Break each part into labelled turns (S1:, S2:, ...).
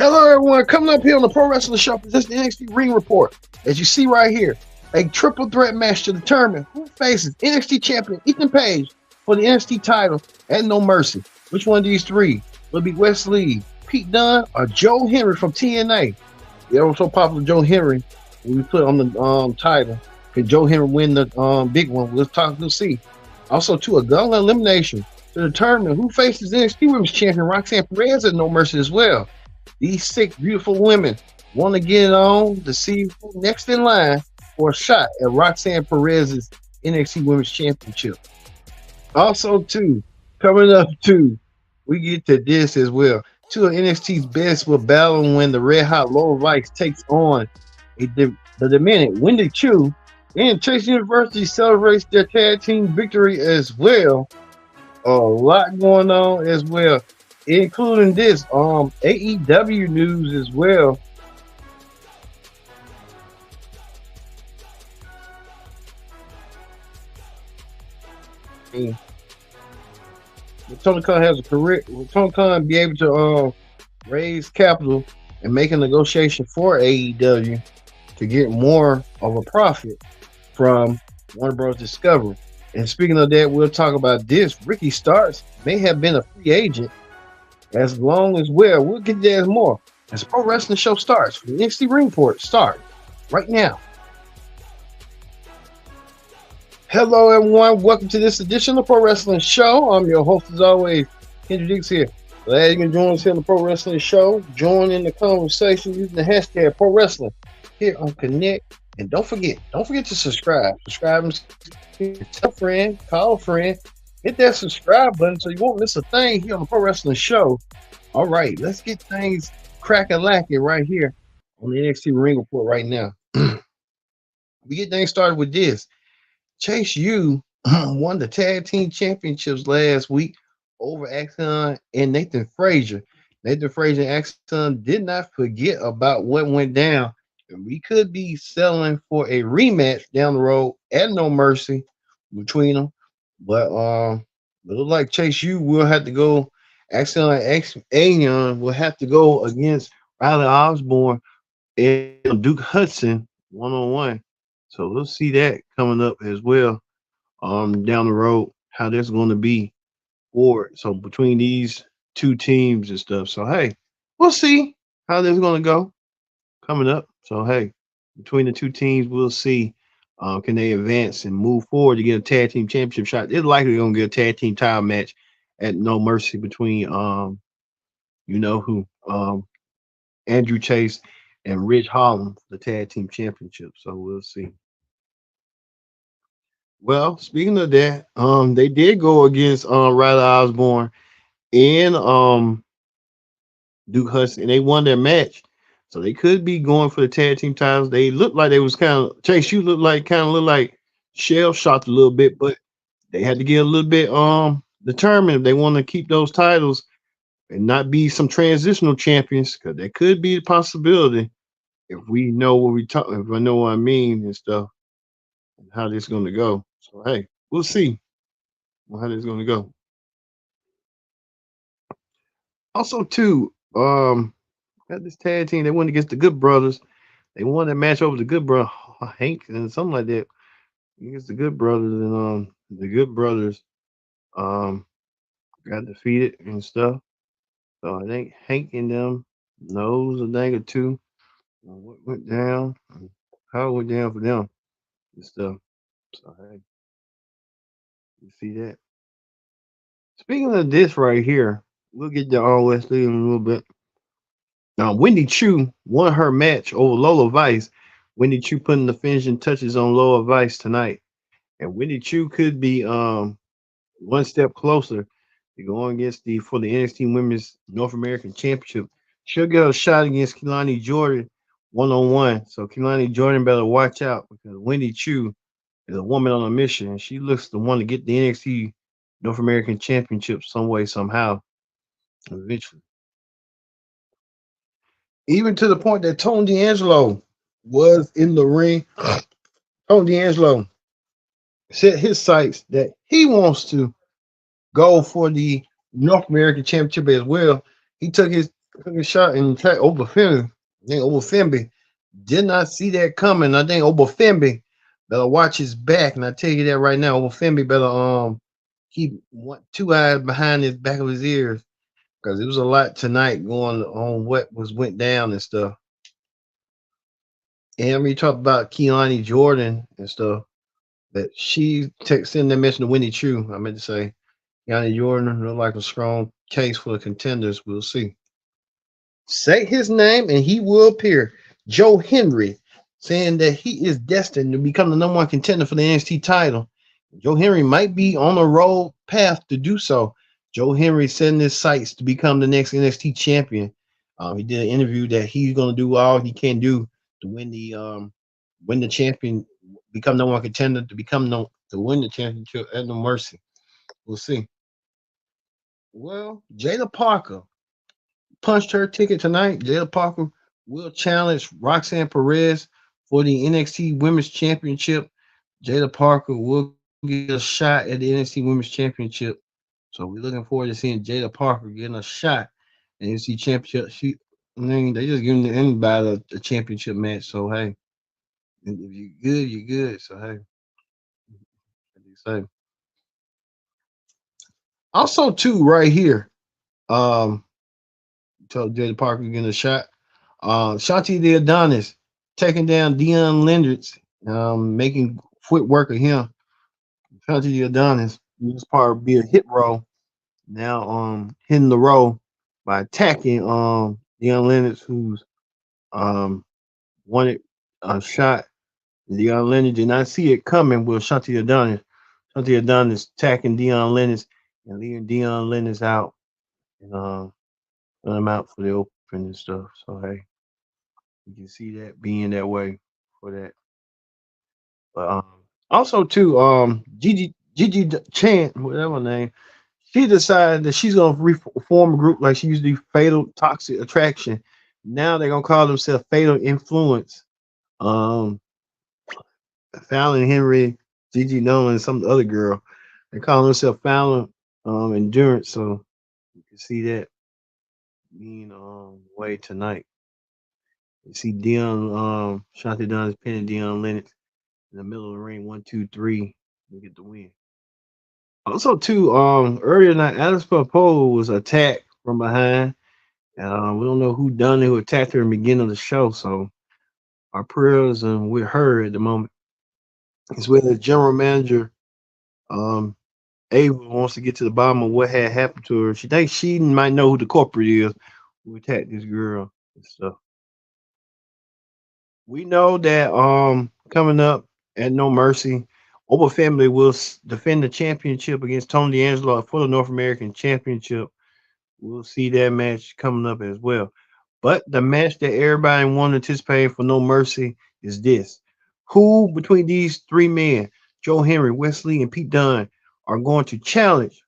S1: Hello, everyone. Coming up here on the Pro Wrestling Show, this is the NXT Ring Report. As you see right here, a triple threat match to determine who faces NXT champion Ethan Page for the NXT title at No Mercy. Which one of these three will be Wesley, Pete Dunne, or Joe Henry from TNA? The ever so popular Joe Henry, we put on the title. Can Joe Henry win the big one? We'll see. Also, a gauntlet elimination to determine who faces NXT Women's Champion Roxanne Perez at No Mercy as well. These 6 beautiful women want to get it on to see who next in line for a shot at Roxanne Perez's NXT Women's Championship. Also, coming up, we get to this as well. 2 of NXT's best will battle when the Red Hot Lower Vice takes on the Dominic Wendy Chu, and Chase University celebrates their tag team victory as well. A lot going on as well, including this AEW news as well. Tony Khan has a career. Will Tony Khan be able to raise capital and make a negotiation for AEW to get more of a profit from Warner Bros. Discovery? And speaking of that, we'll talk about this. Ricky Starks may have been a free agent as long as well. We'll get there more as the Pro Wrestling Show starts. The NXT Ring Report starts right now. Hello, everyone. Welcome to this edition of the Pro Wrestling Show. I'm your host, as always, Kendrick Dix here. Glad you can join us here on the Pro Wrestling Show. Join in the conversation using the hashtag Pro Wrestling here on Connect. And don't forget to subscribe. Subscribe and tell a friend, call a friend. Hit that subscribe button so you won't miss a thing here on the Pro Wrestling Show. All right, let's get things crack-a-lacking right here on the NXT Ring Report right now. We get things started with this. Chase U won the tag team championships last week over Axon and Nathan Frazier. Nathan Frazier and Axon did not forget about what went down. And we could be selling for a rematch down the road at No Mercy between them. But it looks like Chase U will have to go. Axon and Aeon will have to go against Riley Osborne and Duke Hudson one-on-one. So we'll see that coming up as well down the road, how that's going to be forward. So between these 2 teams and stuff. So, hey, we'll see how this is going to go coming up. So, hey, between the 2 teams, we'll see can they advance and move forward to get a tag team championship shot. They're likely going to get a tag team title match at No Mercy between, Andrew Chase and Ridge Holland for the tag team championship. So we'll see. Well, speaking of that, they did go against Riley Osborne and Duke Hudson, and they won their match. So they could be going for the tag team titles. They looked like they was Chase U looked like shell shocked a little bit, but they had to get a little bit determined if they want to keep those titles and not be some transitional champions, because there could be a possibility if we know what if I know what I mean and stuff, and how this is going to go. So hey, we'll see how this is going to go. Also, got this tag team. They went against the Good Brothers. They won that match over the Good Brother Hank and something like that against the Good Brothers, and the Good Brothers got defeated and stuff. So I think Hank and them knows a thing or two what went down, how it went down for them and stuff. So hey, you see that. Speaking of this right here, we'll get to all Wesley in a little bit. Now, Wendy Chu won her match over Lola Vice. Wendy Chu putting the finishing touches on Lola Vice tonight. And Wendy Chu could be one step closer to going against for the NXT Women's North American Championship. She'll get a shot against Keilani Jordan one-on-one. So Keilani Jordan better watch out, because Wendy Chu is a woman on a mission, and she looks to want to get the NXT North American Championship some way, somehow, eventually. Even to the point that Tony D'Angelo was in the ring. Tony D'Angelo set his sights that he wants to go for the North American Championship as well. He took his took a shot and attacked Obafemi. I think Obafemi did not see that coming. I think Obafemi better watch his back, and I tell you that right now. Obafemi better keep two eyes behind his back of his ears because it was a lot tonight going on what went down and stuff. And we talked about Keontae Jordan and stuff that she texted that mentioned to Winnie True. I meant to say Keontae Jordan looked like a strong case for the contenders. We'll see. Say his name and he will appear. Joe Henry saying that he is destined to become the number one contender for the NXT title. Joe Henry might be on a road path to do so. Joe Henry setting his sights to become the next NXT champion. He did an interview that he's going to do all he can do to win the champion, become number one contender, to win the championship at No Mercy. We'll see. Well, Jada Parker punched her ticket tonight. Jada Parker will challenge Roxanne Perez for the NXT Women's Championship. Jada Parker will get a shot at the NXT Women's Championship. So we're looking forward to seeing Jada Parker getting a shot at the NXT Championship. They just giving anybody a championship match. So hey, if you're good, you're good. So hey, what do you say? Also, too, right here, um, told Jada Parker getting a shot. Shanti the Adonis taking down Dion Lendrix, making quick work of him. Shanti the Adonis was part of be a hit roll. Now hitting the roll by attacking Dion Lendrix, who's um wanted a shot. Dion Lendrix did not see it coming with Shanti Adonis. Shanti Adonis attacking Dion Lendrix and leaving Dion Lendrix out and let him out for the open and stuff. So hey, you can see that being that way for that. But also too, Gigi Chan, whatever her name, she decided that she's gonna reform a group like she used to do Fatal Toxic Attraction. Now they're gonna call themselves Fatal Influence. Um, Fallon Henry, Gigi Nolan, and some other girl. They call themselves Fallon Endurance. So you can see that being way tonight. You see Dion Shanti Dunn's pinning Dion Lennox in the middle of the ring, 1, 2, 3, and get the win. Also, too, earlier tonight, Alice Popo was attacked from behind. We don't know who done it, who attacked her in the beginning of the show. So our prayers with her at the moment, as well as general manager um, Ava wants to get to the bottom of what had happened to her. She thinks she might know who the culprit is who attacked this girl and stuff. We know that coming up at No Mercy, Oba Family will defend the championship against Tony D'Angelo for the North American Championship. We'll see that match coming up as well. But the match that everybody wanted to anticipate for No Mercy is this. Who between these three men, Joe Henry, Wesley, and Pete Dunne, are going to challenge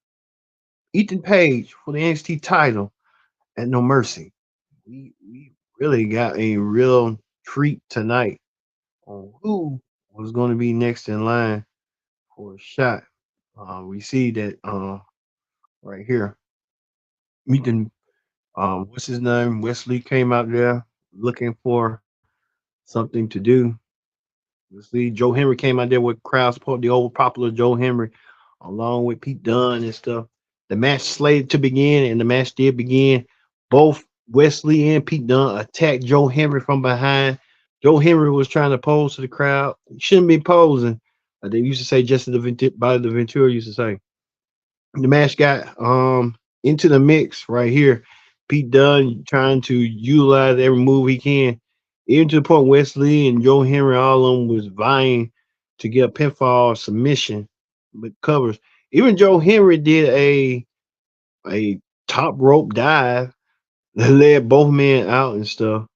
S1: Ethan Page for the NXT title at No Mercy? We really got a real treat tonight on who was going to be next in line for a shot. We see that right here. Ethan, what's his name? Wesley came out there looking for something to do. You see, Joe Henry came out there with crowd support, the old popular Joe Henry, along with Pete Dunne and stuff. The match slated to begin, and the match did begin. Both Wesley and Pete Dunne attacked Joe Henry from behind. Joe Henry was trying to pose to the crowd. He shouldn't be posing. They used to say Justin by the Ventura used to say. The match got into the mix right here. Pete Dunne trying to utilize every move he can, even to the point Wesley and Joe Henry all of them was vying to get a pinfall submission with covers. Even Joe Henry did a top rope dive that led both men out and stuff,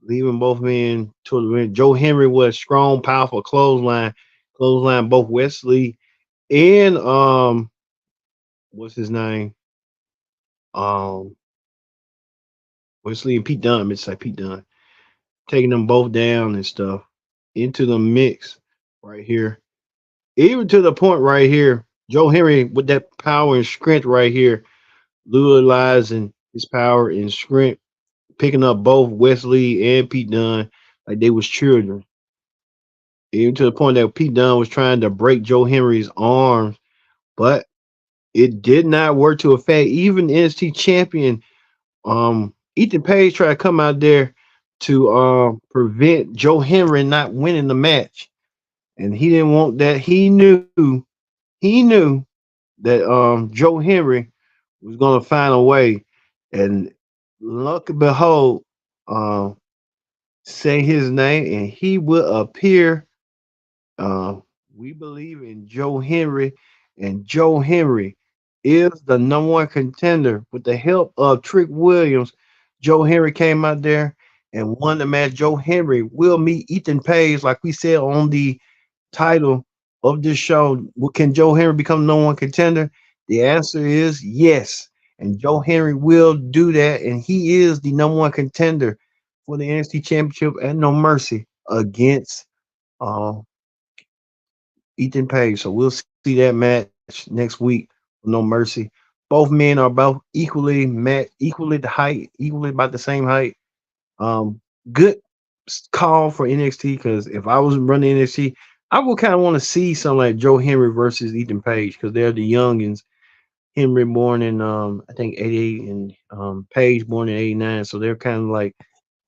S1: leaving both men to the ring. Joe Henry was strong, powerful clothesline both Wesley and what's his name? Um Wesley and Pete Dunne, it's like Pete Dunne, taking them both down and stuff into the mix right here. Even to the point right here, Joe Henry with that power and strength right here, utilizing his power and strength, picking up both Wesley and Pete Dunne like they was children. Even to the point that Pete Dunne was trying to break Joe Henry's arms, but it did not work to effect. Even NXT champion Ethan Page tried to come out there to prevent Joe Henry not winning the match. And he didn't want that. He knew that Joe Henry was gonna find a way. And look and behold, um say his name and he will appear. Uh, we believe in Joe Henry, and Joe Henry is the number one contender. With the help of Trick Williams, Joe Henry came out there and won the match. Joe Henry will meet Ethan Page, like we said on the title of this show. Can Joe Henry become the number one contender? The answer is yes. And Joe Henry will do that, and he is the number one contender for the NXT Championship at No Mercy against uh, Ethan Page. So we'll see that match next week. No Mercy. Both men are both equally the height, equally about the same height. Good call for NXT because if I was running NXT, I would kind of want to see something like Joe Henry versus Ethan Page because they're the youngins. Henry born in I think 88 and Page born in 89, so they're kind of like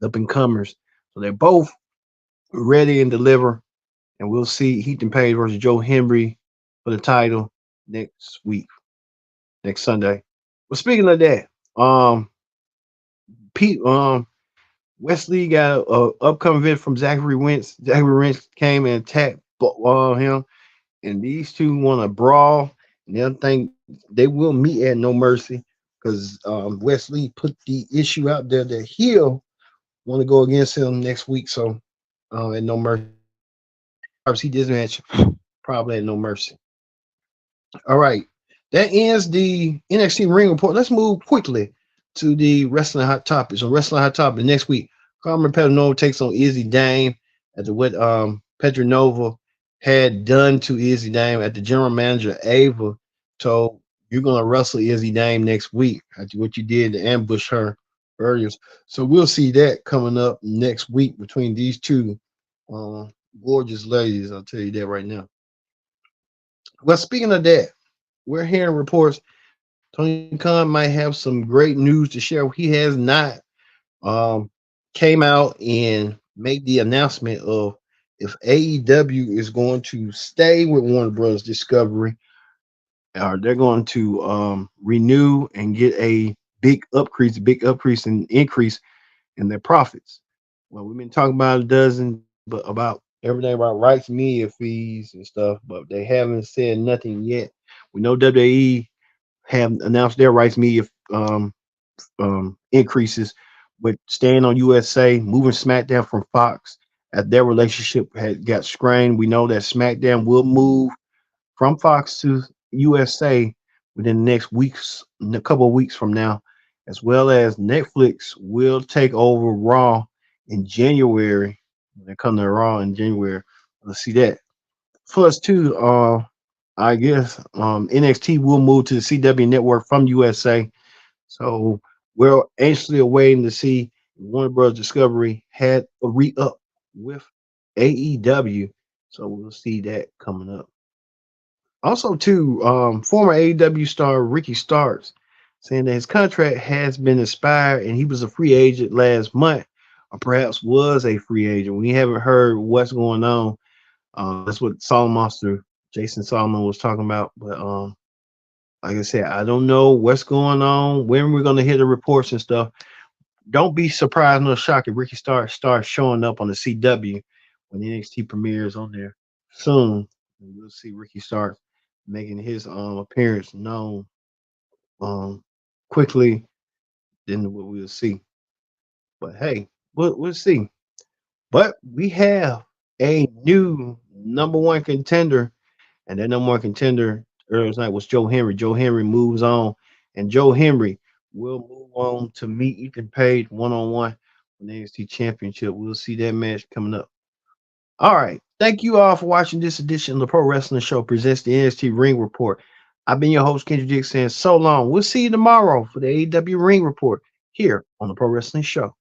S1: up and comers. So they're both ready and deliver, and we'll see Ethan Page versus Joe Henry for the title next week, next Sunday. But speaking of that, Pete Wesley got a upcoming event from Zachary Wentz. Zachary Wentz came and attacked him, and these two want to brawl. And they'll think they will meet at No Mercy because Wesley put the issue out there that he'll want to go against him next week. So at No Mercy, see this match probably at No Mercy. All right, that ends the NXT ring report. Let's move quickly to the wrestling hot topics. On wrestling hot topic next week, Carmen Petronova takes on Izzy Dame after what Petronova had done to Izzy Dame at the general manager Ava told you're gonna wrestle Izzy Dame next week after what you did to ambush her earlier. So we'll see that coming up next week between these two gorgeous ladies. I'll tell you that right now. Well, speaking of that, we're hearing reports Tony Khan might have some great news to share. He has not um, came out and made the announcement of if AEW is going to stay with Warner Brothers Discovery, or they're going to renew and get a big increase in their profits. Well, we've been talking about a dozen, but about everything about rights, media fees, and stuff, but they haven't said nothing yet. We know WWE have announced their rights media increases with staying on USA, moving SmackDown from Fox as their relationship had got strained. We know that SmackDown will move from Fox to USA within the next weeks, a couple of weeks from now, as well as Netflix will take over Raw in January. When they come to Raw in January, let's see that. Plus, too, I guess NXT will move to the CW network from USA. So we're anxiously awaiting to see Warner Bros. Discovery had a re-up with AEW. So we'll see that coming up. Also, too, former AEW star Ricky Starks saying that his contract has been expired and he was a free agent last month, or perhaps was a free agent. We haven't heard what's going on. That's what Solomon Monster Jason Solomon was talking about. But like I said, I don't know what's going on, when we're gonna hear the reports and stuff. Don't be surprised nor shocked if Ricky starts showing up on the CW when NXT premieres on there soon. And we'll see Ricky Starks making his appearance known um quickly than what we'll see. But hey, we'll see. But we have a new number one contender. And that number one contender earlier tonight was Joe Henry. Joe Henry moves on, and Joe Henry will move on to meet Ethan Page one on one for the NXT Championship. We'll see that match coming up. All right. Thank you all for watching this edition of the Pro Wrestling Show presents the NXT Ring Report. I've been your host, Kendrick Dixon. So long. We'll see you tomorrow for the AEW Ring Report here on the Pro Wrestling Show.